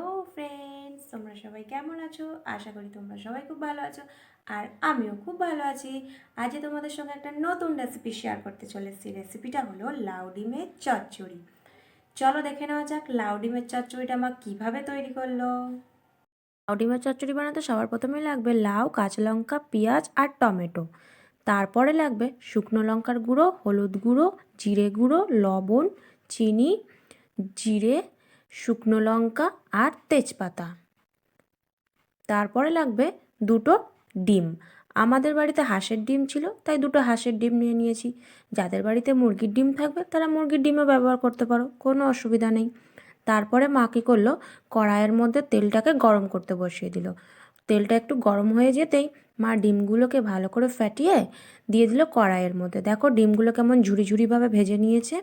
Hello friends, তোমরা সবাই কেমন আছো? আশা করি তোমরা সবাই খুব ভালো আছো, আর আমিও খুব ভালো আছি। আজকে তোমাদের সঙ্গে একটা নতুন রেসিপি শেয়ার করতে চলেছি। রেসিপিটা হলো লাউ ডিমের চচ্চড়ি। চলো দেখে নেওয়া যাক লাউ ডিমের চচ্চড়িটা আমার কীভাবে তৈরি করলো। লাউ ডিমের চচ্চড়ি বানাতে সবার প্রথমে লাগবে লাউ, কাঁচা লঙ্কা, পেঁয়াজ আর টমেটো। তারপরে লাগবে শুকনো লঙ্কার গুঁড়ো, হলুদ গুঁড়ো, জিরে গুঁড়ো, লবণ, চিনি, জিরে, শুকনো লঙ্কা আর তেজপাতা। তারপরে লাগবে দুটো ডিম। আমাদের বাড়িতে হাঁসের ডিম ছিল, তাই দুটো হাঁসের ডিম নিয়ে নিয়েছি। যাদের বাড়িতে মুরগির ডিম থাকবে তারা মুরগির ডিমও ব্যবহার করতে পারো, কোনো অসুবিধা নেই। তারপরে মা কী করলো, কড়াইয়ের মধ্যে তেলটাকে গরম করতে বসিয়ে দিল। তেলটা একটু গরম হয়ে যেতেই মা ডিমগুলোকে ভালো করে ফাটিয়ে দিয়ে দিল কড়াইয়ের মধ্যে। দেখো ডিমগুলো কেমন ঝুরি ঝুরিভাবে ভেজে নিয়েছে।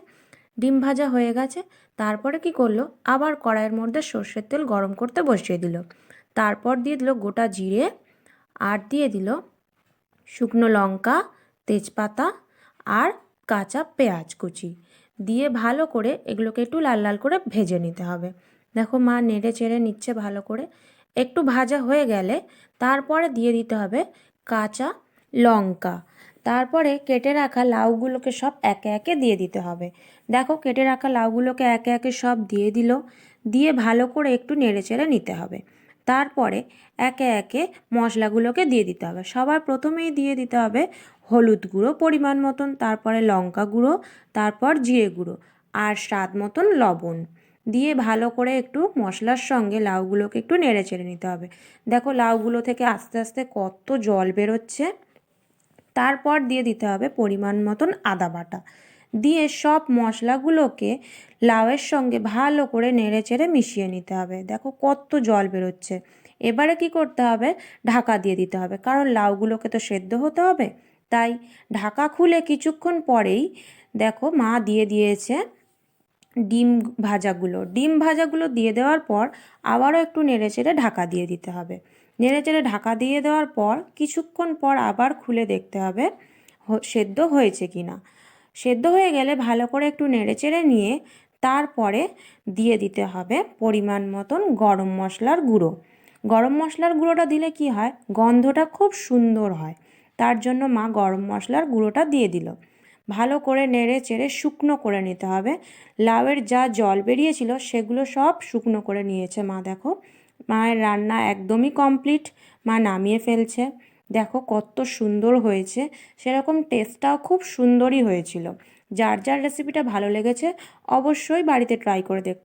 ডিম ভাজা হয়ে গেছে। তারপরে কি করলো, আবার কড়াইয়ের মধ্যে সর্ষের তেল গরম করতে বসিয়ে দিল। তারপর দিয়ে দিল গোটা জিরে, আর দিয়ে দিল শুকনো লঙ্কা, তেজপাতা আর কাঁচা পেঁয়াজ কুচি দিয়ে ভালো করে এগুলোকে একটু লাল লাল করে ভেজে নিতে হবে। দেখো মা নেড়ে চেড়ে নিচ্ছে ভালো করে। একটু ভাজা হয়ে গেলে তারপরে দিয়ে দিতে হবে কাঁচা লঙ্কা। তারপরে কেটে রাখা লাউগুলোকে সব একে একে দিয়ে দিতে হবে। দেখো কেটে রাখা লাউগুলোকে একে একে সব দিয়ে দিল। দিয়ে ভালো করে একটু নেড়ে চেড়ে নিতে হবে। তারপরে একে একে মশলাগুলোকে দিয়ে দিতে হবে। সবার প্রথমেই দিয়ে দিতে হবে হলুদ গুঁড়ো পরিমাণ মতন, তারপরে লঙ্কা গুঁড়ো, তারপর জিরে গুঁড়ো আর স্বাদ মতন লবণ দিয়ে ভালো করে একটু মশলার সঙ্গে লাউগুলোকে একটু নেড়ে চেড়ে নিতে হবে। দেখো লাউগুলো থেকে আস্তে আস্তে কত জল বেরোচ্ছে। তারপর দিয়ে দিতে হবে পরিমাণ মতন আদা বাটা। দিয়ে সব মশলাগুলোকে লাউয়ের সঙ্গে ভালো করে নেড়ে চেড়ে মিশিয়ে নিতে হবে। দেখো কত জল বেরোচ্ছে। এবারে কি করতে হবে, ঢাকা দিয়ে দিতে হবে, কারণ লাউগুলোকে তো সেদ্ধ হতে হবে। তাই ঢাকা খুলে কিছুক্ষণ পরেই দেখো মা দিয়ে দিয়েছে ডিম ভাজাগুলো দিয়ে দেওয়ার পর আবারও একটু নেড়ে চেড়ে ঢাকা দিয়ে দিতে হবে। নেড়ে চেড়ে ঢাকা দিয়ে দেওয়ার পর কিছুক্ষণ পর আবার খুলে দেখতে হবে সেদ্ধ হয়েছে কি না। সেদ্ধ হয়ে গেলে ভালো করে একটু নেড়ে চেড়ে নিয়ে তারপরে দিয়ে দিতে হবে পরিমাণ মতন গরম মশলার গুঁড়ো। গরম মশলার গুঁড়োটা দিলে কি হয়, গন্ধটা খুব সুন্দর হয়। তার জন্য মা গরম মশলার গুঁড়োটা দিয়ে দিল। ভালো করে নেড়ে চেড়ে শুকনো করে নিতে হবে। লাউয়ের যা জল বেরিয়েছিল সেগুলো সব শুকনো করে নিয়েছে মা। দেখো মায়ের রান্না একদমই কমপ্লিট, মা নামিয়ে ফেলছে। দেখো কত সুন্দর হয়েছে, সেরকম টেস্টটাও খুব সুন্দরই হয়েছিল। যার যার রেসিপিটা ভালো লেগেছে অবশ্যই বাড়িতে ট্রাই করে দেখ।